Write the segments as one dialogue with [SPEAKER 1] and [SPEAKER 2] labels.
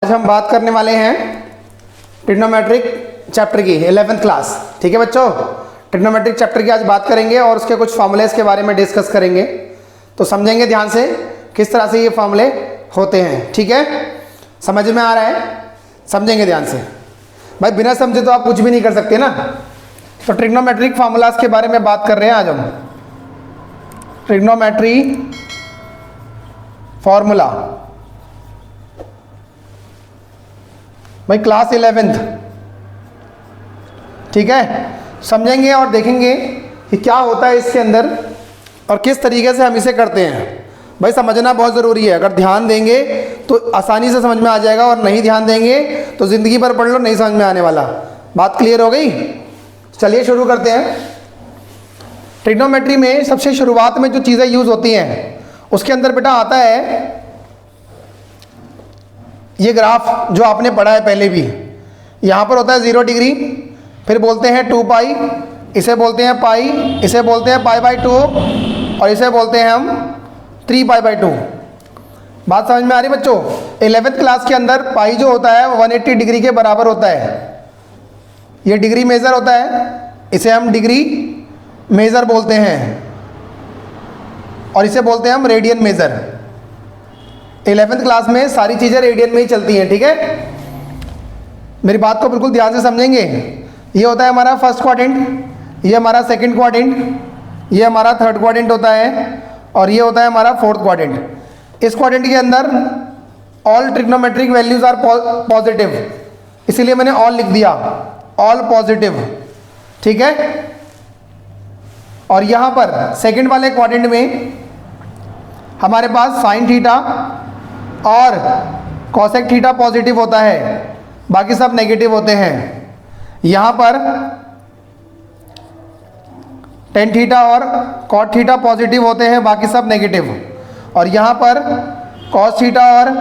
[SPEAKER 1] आज हम बात करने वाले हैं ट्रिग्नोमेट्रिक चैप्टर की 11th क्लास। ठीक है बच्चों, ट्रिग्नोमेट्रिक चैप्टर की आज बात करेंगे और उसके कुछ फॉर्मूलेस के बारे में डिस्कस करेंगे। तो समझेंगे ध्यान से किस तरह से ये फॉर्मूले होते हैं। ठीक है, समझ में आ रहा है? समझेंगे ध्यान से भाई, बिना समझे तो आप कुछ भी नहीं कर सकते ना। तो ट्रिग्नोमेट्रिक फार्मूलाज के बारे में बात कर रहे हैं आज हम। ट्रिग्नोमेट्री फॉर्मूला भाई क्लास 11th। ठीक है, समझेंगे और देखेंगे कि क्या होता है इसके अंदर और किस तरीके से हम इसे करते हैं। भाई समझना बहुत ज़रूरी है, अगर ध्यान देंगे तो आसानी से समझ में आ जाएगा और नहीं ध्यान देंगे तो ज़िंदगी भर पढ़ लो, नहीं समझ में आने वाला। बात क्लियर हो गई? चलिए शुरू करते हैं। ट्रिग्नोमेट्री में सबसे शुरुआत में जो चीज़ें यूज़ होती हैं उसके अंदर बेटा आता है ये ग्राफ जो आपने पढ़ा है पहले भी। यहाँ पर होता है 0 डिग्री, फिर बोलते हैं 2 पाई, इसे बोलते हैं पाई, इसे बोलते हैं पाई बाई 2 और इसे बोलते हैं हम 3 पाई बाई 2। बात समझ में आ रही बच्चों? 11th क्लास के अंदर पाई जो होता है वो 180 डिग्री के बराबर होता है। ये डिग्री मेज़र होता है, इसे हम डिग्री मेज़र बोलते हैं और इसे बोलते हैं हम रेडियन मेज़र। 11th क्लास में सारी चीज़ें रेडियन में ही चलती हैं। ठीक है, मेरी बात को बिल्कुल ध्यान से समझेंगे। ये होता है हमारा फर्स्ट क्वाड्रेंट, ये हमारा सेकंड क्वाड्रेंट, ये हमारा थर्ड क्वाड्रेंट होता है और ये होता है हमारा फोर्थ क्वाड्रेंट। इस क्वाड्रेंट के अंदर all trigonometric values are positive, इसीलिए मैंने ऑल लिख दिया, ऑल पॉजिटिव। ठीक है, और यहाँ पर सेकंड वाले क्वाड्रेंट में हमारे पास साइन थीटा और कॉसेक थीटा पॉजिटिव होता है, बाकी सब नेगेटिव होते हैं। यहाँ पर टेन थीटा और कॉट थीटा पॉजिटिव होते हैं, बाकी सब नेगेटिव। और यहाँ पर कॉस थीटा और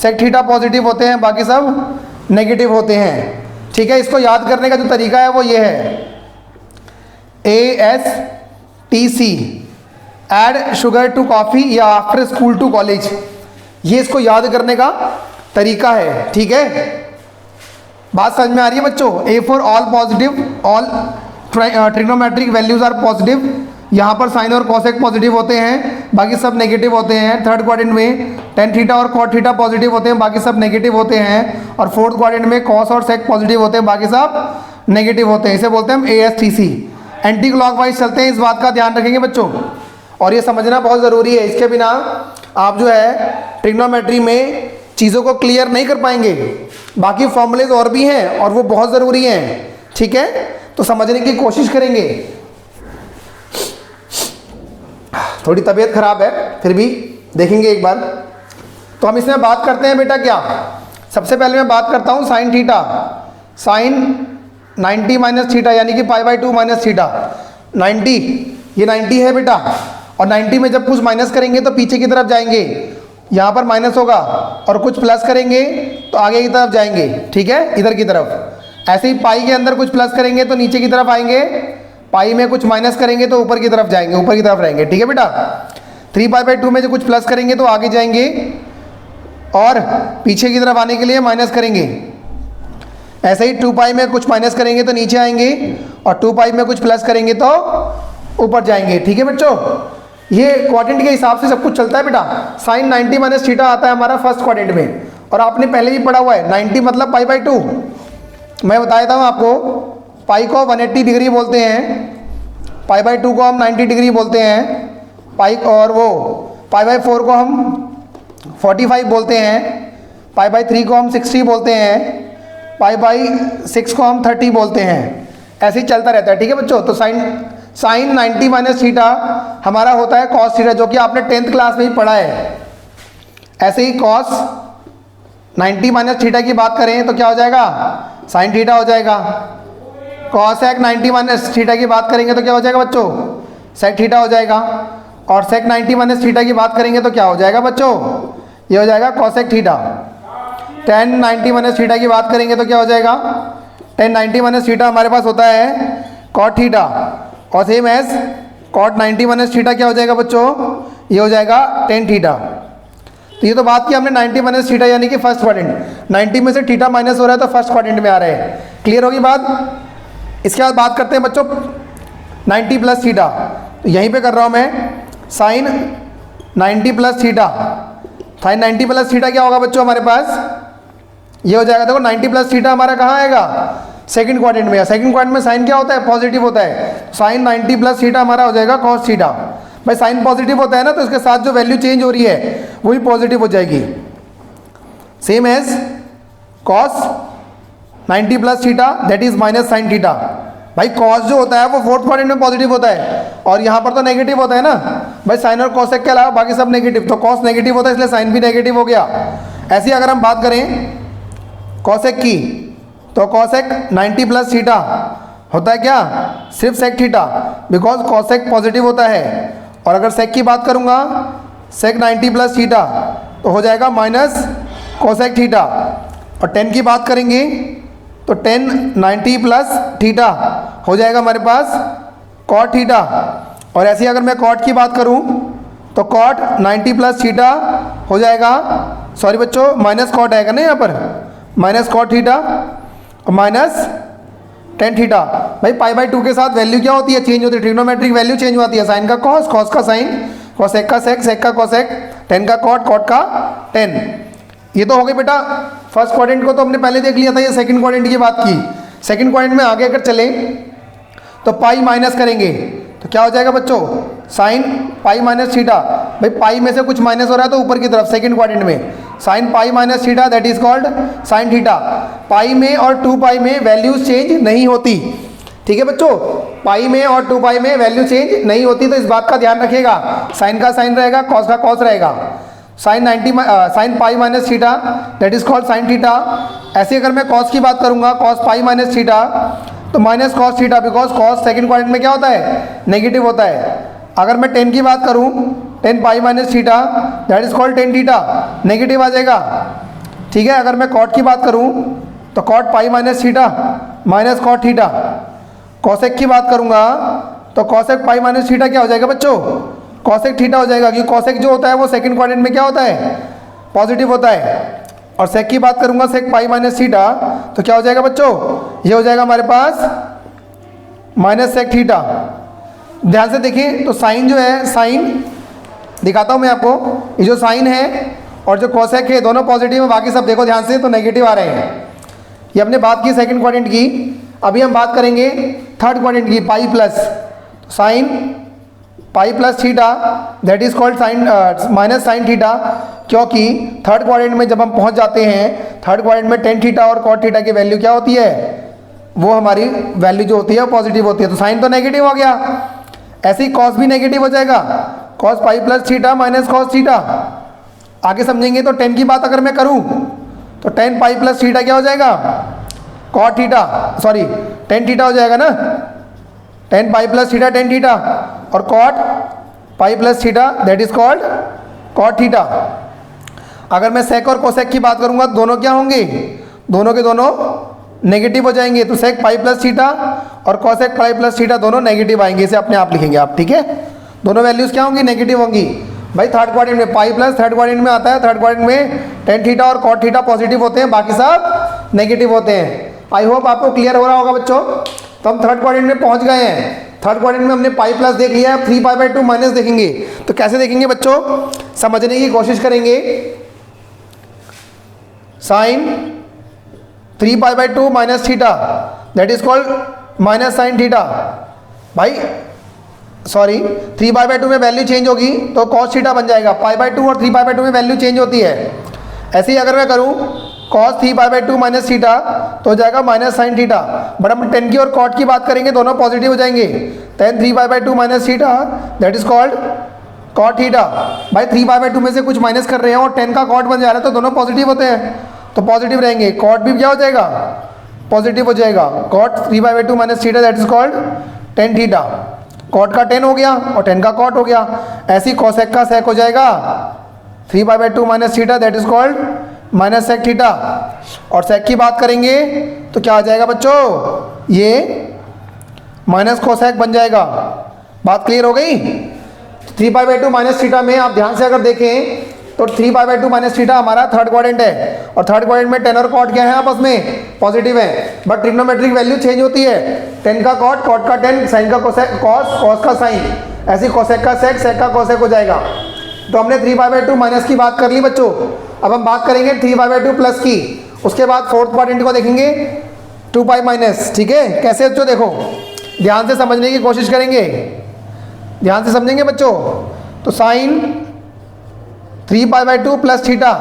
[SPEAKER 1] सेक थीटा पॉजिटिव होते हैं, बाकी सब नेगेटिव होते हैं। ठीक है, इसको याद करने का जो तरीका है वो ये है, ASTC, add sugar to coffee या आफ्टर स्कूल टू कॉलेज। ये इसको याद करने का तरीका है। ठीक है, बात समझ में आ रही है बच्चों? A for all positive, all trigonometric values are positive. यहाँ पर साइन और कॉसेक पॉजिटिव होते हैं, बाकी सब नेगेटिव होते हैं। थर्ड क्वाड्रेंट में टेन थीटा और कॉट थीटा पॉजिटिव होते हैं, बाकी सब नेगेटिव होते हैं। और फोर्थ क्वाड्रेंट में कॉस और सेक पॉजिटिव होते हैं, बाकी सब नेगेटिव होते हैं। इसे बोलते हैं हम ASTC, एंटी क्लॉकवाइज चलते हैं। इस बात का ध्यान रखेंगे बच्चों और ये समझना बहुत ज़रूरी है। इसके बिना आप जो है ट्रिग्नोमेट्री में चीज़ों को क्लियर नहीं कर पाएंगे। बाकी फॉर्मूलेज और भी हैं और वो बहुत ज़रूरी हैं। ठीक है, तो समझने की कोशिश करेंगे। थोड़ी तबीयत खराब है, फिर भी देखेंगे एक बार। तो हम इसमें बात करते हैं बेटा क्या, सबसे पहले मैं बात करता हूँ sine theta. Sine 90 minus theta यानी कि पाई बाई 2 माइनस थीटा। 90, ये 90 है बेटा, और 90 में जब कुछ माइनस करेंगे तो पीछे की तरफ जाएंगे, यहाँ पर माइनस होगा, और कुछ प्लस करेंगे तो आगे की तरफ जाएंगे। ठीक है, इधर की तरफ। ऐसे ही पाई के अंदर कुछ प्लस करेंगे तो नीचे की तरफ आएंगे, पाई में कुछ माइनस करेंगे तो ऊपर की तरफ जाएंगे, ऊपर की तरफ रहेंगे। ठीक है बेटा, 3 पाई बाई 2 में जो कुछ प्लस करेंगे तो आगे जाएंगे और पीछे की तरफ आने के लिए माइनस करेंगे। ऐसे ही 2 पाई में कुछ माइनस करेंगे तो नीचे आएंगे और 2 पाई में कुछ प्लस करेंगे तो ऊपर जाएंगे। ठीक है बच्चों, ये क्वाड्रेंट के हिसाब से सब कुछ चलता है बेटा। साइन 90 माइनस थीटा आता है हमारा फर्स्ट क्वाड्रेंट में, और आपने पहले भी पढ़ा हुआ है 90 मतलब पाई बाई 2। मैं बता देता हूँ आपको, पाई को 180 डिग्री बोलते हैं, पाई बाई 2 को हम 90 डिग्री बोलते हैं, पाई और वो पाई बाई 4 को हम 45 बोलते हैं, पाई बाई 3 को हम 60 बोलते हैं, पाई बाई 6 को हम 30 बोलते हैं। ऐसे ही चलता रहता है। ठीक है बच्चों, तो साइन 90 माइनस थीटा हमारा होता है कॉस थीटा, जो कि आपने 10th क्लास में ही पढ़ा है। ऐसे ही कॉस 90 माइनस थीटा की बात करें तो क्या हो जाएगा, साइन थीटा हो जाएगा। कॉसेक 90 माइनस थीटा की बात करेंगे तो क्या हो जाएगा बच्चों, सेक थीटा हो जाएगा। और सेक 90 माइनस थीटा की बात करेंगे तो क्या हो जाएगा बच्चों, ये हो जाएगा cosec theta. Ten 90 minus theta की बात करेंगे तो क्या हो जाएगा, टेन 90 माइनस थीटा हमारे पास होता है कॉट थीटा। और same as cot 90 minus theta क्या हो जाएगा बच्चों, ये हो जाएगा टेन थीटा। तो ये तो बात की हमने 90 माइनस थीटा यानी कि फर्स्ट क्वाड्रेंट, 90 में से थीटा माइनस हो रहा है तो फर्स्ट क्वाड्रेंट में आ रहा है। क्लियर होगी बात। इसके बाद बात करते हैं बच्चों 90 प्लस थीटा। तो यहीं पे कर रहा हूँ मैं sine 90 plus theta. Sine 90 plus theta क्या होगा बच्चों हमारे पास, ये हो जाएगा। देखो 90 प्लस थीटा हमारा कहाँ आएगा, सेकंड क्वाड्रेंट में। सेकंड क्वाड्रेंट में साइन क्या होता है, पॉजिटिव होता है। साइन 90 प्लस थीटा हमारा हो जाएगा कॉस थीटा। भाई साइन पॉजिटिव होता है ना, तो इसके साथ जो वैल्यू चेंज हो रही है वो भी पॉजिटिव हो जाएगी। Same as cos 90 plus theta that is minus sine theta. भाई कॉस जो होता है वो फोर्थ क्वाड्रेंट में पॉजिटिव होता है और यहाँ पर तो नेगेटिव होता है ना। भाई साइन और कॉसेक के अलावा बाकी सब नेगेटिव, तो कॉस नेगेटिव होता है इसलिए साइन भी नेगेटिव हो गया। ऐसे अगर हम बात करें कॉसेक की, तो कॉसेक 90 प्लस थीटा होता है क्या, सिर्फ sec theta, because cosec positive होता है। और अगर सेक की बात करूँगा, सेक 90 प्लस थीटा तो हो जाएगा माइनस कॉसेक थीटा। और 10 की बात करेंगे तो 10 90 प्लस थीटा हो जाएगा हमारे पास कॉट थीटा। और ऐसे अगर मैं कॉट की बात करूं तो कॉट 90 प्लस थीटा हो जाएगा, सॉरी बच्चों माइनस कॉट आएगा ना यहाँ पर, माइनस कॉट थीटा और माइनस टेन थीटा। भाई पाई बाई 2 के साथ वैल्यू क्या होती है, चेंज होती है, ट्रिग्नोमेट्रिक वैल्यू चेंज होती है। साइन का कॉस, कॉस का साइन, कॉसेक का सेक, सेक का कॉसेक, टेन का कॉट, कॉट का टेन। ये तो हो गई बेटा फर्स्ट क्वाड्रेंट को तो हमने पहले देख लिया था। ये सेकंड क्वाड्रेंट की बात की। सेकंड क्वाड्रेंट में आगे अगर चले तो पाई माइनस करेंगे तो क्या हो जाएगा बच्चों, साइन पाई माइनस थीटा। भाई पाई में से कुछ माइनस हो रहा है तो ऊपर की तरफ सेकंड क्वाड्रेंट में sine pi minus theta that is called sine theta. Pi में और 2 पाई में वैल्यूज चेंज नहीं होती, ठीक है बच्चों। पाई में और 2 पाई में वैल्यू चेंज नहीं होती, तो इस बात का ध्यान रखिएगा। साइन का साइन रहेगा, कॉस का कॉस रहेगा। Sine 90 sine pi minus theta that is called sine theta. ऐसे अगर मैं कॉस की बात करूंगा, कॉस पाई माइनस थीटा तो minus cos theta, because cos second quadrant में क्या होता है, नेगेटिव होता है। अगर मैं 10 की बात करूं, 10 pi minus theta that is called ten theta, negative आ जाएगा, ठीक है। अगर मैं कॉट की बात करूं तो cot pi minus theta minus cot theta. Cosec की बात करूंगा तो कॉसेक पाई माइनस थीटा क्या हो जाएगा बच्चों, कॉसेक थीटा हो जाएगा, क्योंकि कॉसेक जो होता है वो सेकंड क्वाड्रेंट में क्या होता है, पॉजिटिव होता है। और सेक की बात करूंगा, सेक पाई माइनस थीटा तो क्या हो जाएगा बच्चों, ये हो जाएगा हमारे पास माइनस सेक थीटा। ध्यान से देखिए तो साइन जो है, साइन दिखाता हूं मैं आपको, ये जो साइन है और जो कॉसेक है दोनों पॉजिटिव है, बाकी सब देखो ध्यान से तो नेगेटिव आ रहे हैं। ये हमने बात की सेकंड क्वाड्रेंट की। अभी हम बात करेंगे थर्ड क्वाड्रेंट की, pi plus sine pi plus theta that is called sine minus sine theta, क्योंकि थर्ड क्वाड्रेंट में जब हम पहुंच जाते हैं, थर्ड क्वाड्रेंट में टेन थीटा और कॉट थीटा की वैल्यू क्या होती है, वो हमारी वैल्यू जो होती है वो पॉजिटिव होती है। तो साइन तो नेगेटिव हो गया, ऐसे ही कॉस भी नेगेटिव हो जाएगा, cos pi plus theta minus cos theta. आगे समझेंगे तो 10 की बात अगर मैं करूं तो 10 पाई प्लस थीटा क्या हो जाएगा, कॉट थीटा, सॉरी 10 थीटा हो जाएगा ना, 10 पाई प्लस थीटा 10 थीटा, और cot pi plus theta that is called cot theta. अगर मैं सेक और कोसेक की बात करूंगा दोनों क्या होंगे, दोनों के दोनों नेगेटिव हो जाएंगे। तो सेक पाई प्लस थीटा और कोसेक पाई प्लस थीटा दोनों नेगेटिव आएंगे, इसे अपने आप लिखेंगे आप, ठीक है। दोनों वैल्यूज क्या होंगी, नेगेटिव होंगी। भाई थर्ड क्वाड्रेंट में पाई प्लस थर्ड क्वाड्रेंट में आता है, थर्ड क्वाड्रेंट में टेन थीटा और कॉट थीटा पॉजिटिव होते हैं, बाकी सब नेगेटिव होते हैं। आई होप आपको क्लियर हो रहा होगा बच्चों। तो हम थर्ड क्वाड्रेंट में पहुंच गए हैं। थर्ड क्वाड्रेंट में हमने पाई प्लस देख लिया है, 3 पाई बाई 2 माइनस देखेंगे। तो कैसे देखेंगे बच्चों, समझने की कोशिश करेंगे। Sine 3 pi by 2 minus theta that is called minus sine theta. भाई सॉरी 3 पाई बाई 2 में वैल्यू चेंज होगी तो कॉस थीटा बन जाएगा। पाई बाई 2 और 3 पाई बाई 2 में वैल्यू चेंज होती है। ऐसे ही अगर मैं करूं cos 3 pi by 2 minus theta तो हो जाएगा माइनस साइन थीटा। बट हम 10 की और कॉट की बात करेंगे, दोनों पॉजिटिव हो जाएंगे। 10 3 pi by 2 minus theta that is called cot theta. भाई 3 पाई बाई 2 में से कुछ माइनस कर रहे हैं और 10 का कॉट बन जा रहा है तो दोनों पॉजिटिव होते हैं, तो पॉजिटिव रहेंगे। कॉट भी क्या हो जाएगा, पॉजिटिव हो जाएगा। Cot 3 pi by 2 minus theta that is called ten theta. Cot का 10 हो गया और 10 का कॉट हो गया। ऐसी कॉसेक का सेक हो जाएगा 3 pi by 2 minus theta that is called minus sec theta. और सेक की बात करेंगे तो क्या आ जाएगा बच्चों, ये माइनस कोसेक बन जाएगा। बात क्लियर हो गई। 3 पाई बाई 2 माइनस थीटा में आप ध्यान से अगर देखें तो 3π/2 माइनस थीटा हमारा थर्ड क्वाड्रेंट है, और थर्ड क्वाड्रेंट में टेन और कॉट क्या है आपस में, पॉजिटिव है, बट ट्रिग्नोमेट्रिक वैल्यू चेंज होती है, टेन का कॉट, कॉट का टेन, साइन का कोसेक, कॉस, कॉस का साइन, ऐसे कोसेक का सेक, सेक का कोसेक हो जाएगा। तो हमने 3π/2 माइनस की बात कर ली बच्चों। अब हम बात करेंगे 3π/2 प्लस की। उसके बाद फोर्थ क्वाड्रेंट को देखेंगे 2π माइनस। ठीक है, कैसे बच्चों, देखो ध्यान से समझने की कोशिश करेंगे, ध्यान से समझेंगे बच्चों। तो sine 3π/2 plus theta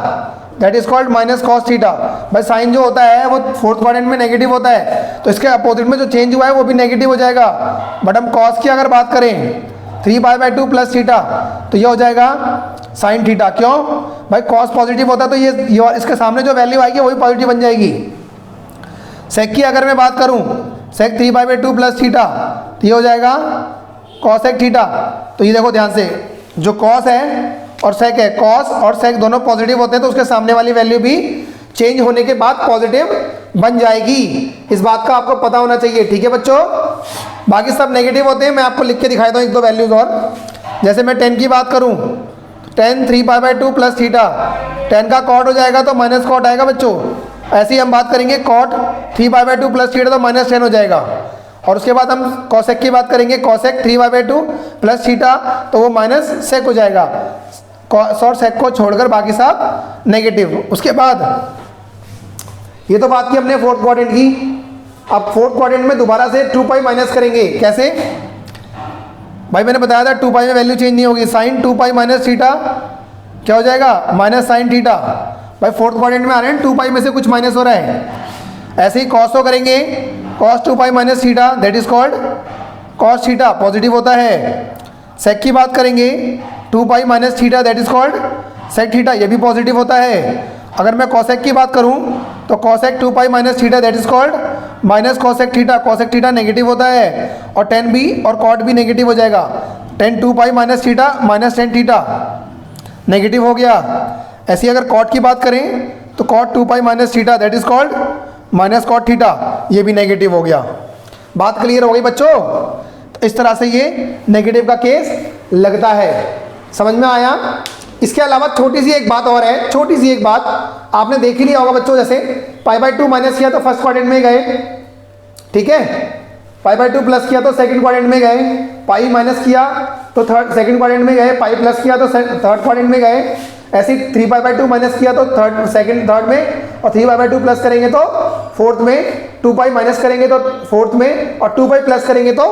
[SPEAKER 1] that is called minus cos theta. भाई साइन जो होता है वो फोर्थ क्वाड्रेंट में नेगेटिव होता है, तो इसके अपोजिट में जो चेंज हुआ है वो भी नेगेटिव हो जाएगा। बट हम कॉस की अगर बात करें 3π/2 प्लस थीटा, तो ये हो जाएगा साइन थीटा। क्यों भाई, कॉस पॉजिटिव होता है तो ये इसके सामने जो वैल्यू आएगी वही पॉजिटिव बन जाएगी। सेक की अगर मैं बात करूं, सेक 3π/2 प्लस थीटा, तो ये हो जाएगा कॉसेक थीटा। तो ये देखो ध्यान से, जो कॉस है और सेक है, कॉस और सेक दोनों पॉजिटिव होते हैं, तो उसके सामने वाली वैल्यू भी चेंज होने के बाद पॉजिटिव बन जाएगी। इस बात का आपको पता होना चाहिए। ठीक है बच्चों, बाकी सब नेगेटिव होते हैं। मैं आपको लिख के दिखाता हूँ एक दो वैल्यूज और। जैसे मैं 10 की बात करूँ, 10 3π/2 प्लस थीटा, 10 का कॉट हो जाएगा तो माइनस कॉट आएगा बच्चों। ऐसे ही हम बात करेंगे कॉट 3π/2 प्लस थीटा, तो माइनस 10 हो जाएगा। और उसके बाद हम कॉसेक की बात करेंगे, कॉसेक 3π/2 प्लस थीटा, तो वो माइनस सेक हो जाएगा। कॉस और सेक को छोड़कर बाकी सब नेगेटिव। उसके बाद ये तो बात की हमने फोर्थ क्वाड्रेंट की। अब फोर्थ क्वाड्रेंट में दोबारा से 2π माइनस करेंगे। कैसे भाई, मैंने बताया था 2π में वैल्यू चेंज नहीं होगी। साइन 2π माइनस थीटा क्या हो जाएगा, माइनस साइन थीटा। भाई फोर्थ क्वाड्रेंट में आ रहे हैं, 2π में से कुछ माइनस हो रहा है। ऐसे ही कॉस को करेंगे, cos 2π minus theta that is called cos theta, positive होता है। सेक की बात करेंगे, 2π minus theta that is called sec theta, ये भी पॉजिटिव होता है। अगर मैं कॉसेक की बात करूं तो cosec 2π minus theta that is called minus cosec theta, cosec theta negative होता है, और 10 भी और कॉट भी नेगेटिव हो जाएगा। 10 2π minus theta minus 10 theta negative हो गया। ऐसे ही अगर कॉट की बात करें तो cot 2π minus theta that is called minus cot theta, ये भी नेगेटिव हो गया। बात क्लियर हो गई बच्चों? तो इस तरह से ये नेगेटिव का केस लगता है। समझ में आया? इसके अलावा छोटी सी एक बात और है, छोटी सी एक बात आपने देख ही लिया होगा बच्चों। जैसे π/2 माइनस किया तो फर्स्ट क्वाड्रेंट में गए, ठीक है, π/2 प्लस किया तो सेकंड क्वाड्रेंट में गए, पाई माइनस किया तो थर्ड सेकंड क्वाड्रेंट में गए, पाई प्लस किया तो थर्ड क्वाड्रेंट में गए। ऐसे ही 3π/2 माइनस किया तो थर्ड में, और 3π/2 प्लस करेंगे तो फोर्थ में, 2π माइनस करेंगे तो फोर्थ में, और 2π प्लस करेंगे तो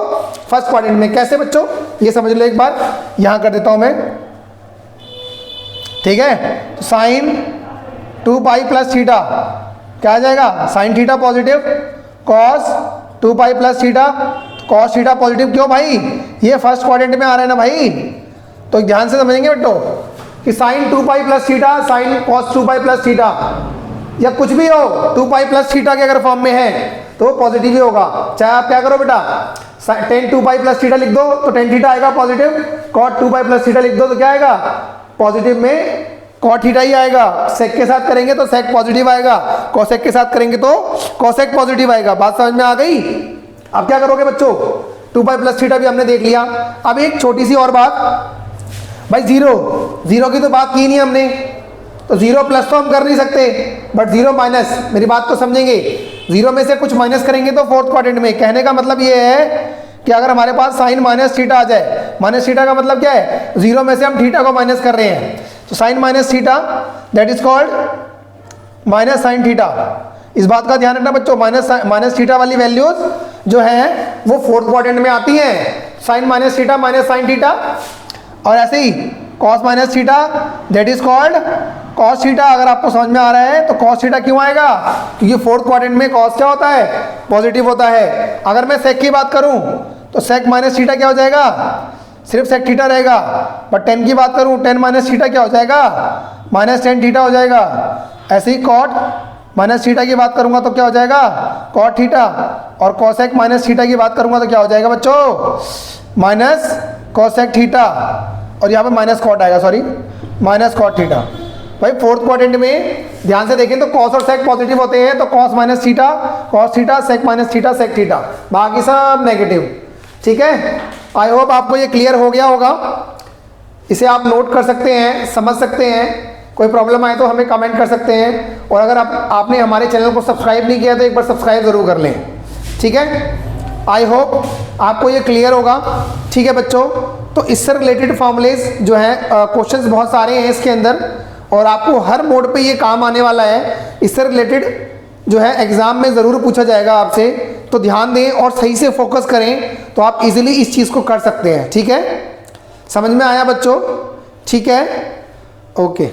[SPEAKER 1] फर्स्ट क्वाड्रेंट में। कैसे बच्चों, ये समझ लो एक बार। यहां कर देता हूं मैं, ठीक है। तो साइन 2π प्लस थीटा क्या आ जाएगा, sine theta positive, cos 2π plus theta, cos theta positive. क्यों भाई, ये फर्स्ट क्वाड्रेंट में आ रहा है ना भाई, तो ध्यान से समझेंगे बेटो कि sine 2π plus theta, sine cos 2π plus theta, या कुछ भी हो 2π प्लस थीटा के अगर फॉर्म में है तो पॉजिटिव ही होगा। चाहे आप क्या करो बेटा, 10 2π प्लस थीटा लिख दो तो 10 थीटा आएगा पॉजिटिव, कॉट 2π प्लस थीटा लिख दो तो क्या आएगा, पॉजिटिव में कॉट थीटा ही आएगा। सेक के साथ करेंगे तो सेक पॉजिटिव आएगा, कॉसेक के साथ करेंगे तो कॉसेक पॉजिटिव आएगा। बात समझ में आ गई? अब क्या करोगे बच्चों, 2π प्लस थीटा भी हमने देख लिया। अब एक छोटी सी और बात भाई, जीरो की तो बात की नहीं हमने, तो जीरो प्लस तो हम कर नहीं सकते, बट जीरो माइनस, मेरी बात को समझेंगे। जीरो में से कुछ माइनस करेंगे तो फोर्थ क्वाड्रेंट में। कहने का मतलब ये है कि अगर हमारे पास साइन माइनस थीटा आ जाए, माइनस थीटा का मतलब क्या है, जीरो में से हम थीटा को माइनस कर रहे हैं, तो sine minus theta that is called minus sine theta. इस बात का ध्यान रखना बच्चों, माइनस थीटा वाली वैल्यूज जो है वो फोर्थ क्वाड्रेंट में आती हैं, sine minus theta minus sine theta. और ऐसे ही cos minus theta that is called cos theta. अगर आपको समझ में आ रहा है तो कॉस थीटा क्यों आएगा, क्योंकि फोर्थ क्वाड्रेंट में कॉस क्या होता है, पॉजिटिव होता है। अगर मैं सेक की बात करूं तो सेक माइनस थीटा क्या हो जाएगा, सिर्फ सेक थीटा रहेगा। बट 10 की बात करूं, 10 माइनस थीटा क्या हो जाएगा, माइनस 10 थीटा हो जाएगा। ऐसे ही कॉट माइनस थीटा की बात करूंगा तो क्या हो जाएगा, कॉट थीटा। और कॉसेक माइनस थीटा की बात करूंगा तो क्या हो जाएगा बच्चों, माइनस कॉसेक थीटा। और यहाँ पे माइनस कॉट आएगा, सॉरी माइनस कॉट थीटा। भाई फोर्थ क्वाड्रेंट में ध्यान से देखें तो कॉस और सेक पॉजिटिव होते हैं, तो cos minus theta cos theta, sec minus theta sec theta, बाकी सब नेगेटिव। ठीक है, आई होप आपको ये क्लियर हो गया होगा। इसे आप नोट कर सकते हैं, समझ सकते हैं। कोई प्रॉब्लम आए तो हमें कमेंट कर सकते हैं, और अगर आपने हमारे चैनल को सब्सक्राइब नहीं किया तो एक बार सब्सक्राइब ज़रूर कर लें, ठीक है। आई होप आपको ये क्लियर होगा, ठीक है बच्चों। तो इससे रिलेटेड फॉर्मूलेज जो हैं, क्वेश्चंस बहुत सारे हैं इसके अंदर, और आपको हर मोड पे ये काम आने वाला है। इससे रिलेटेड जो है एग्ज़ाम में ज़रूर पूछा जाएगा आपसे, तो ध्यान दें और सही से फोकस करें तो आप इजीली इस चीज़ को कर सकते हैं, ठीक है। समझ में आया बच्चों? ठीक है, ओके।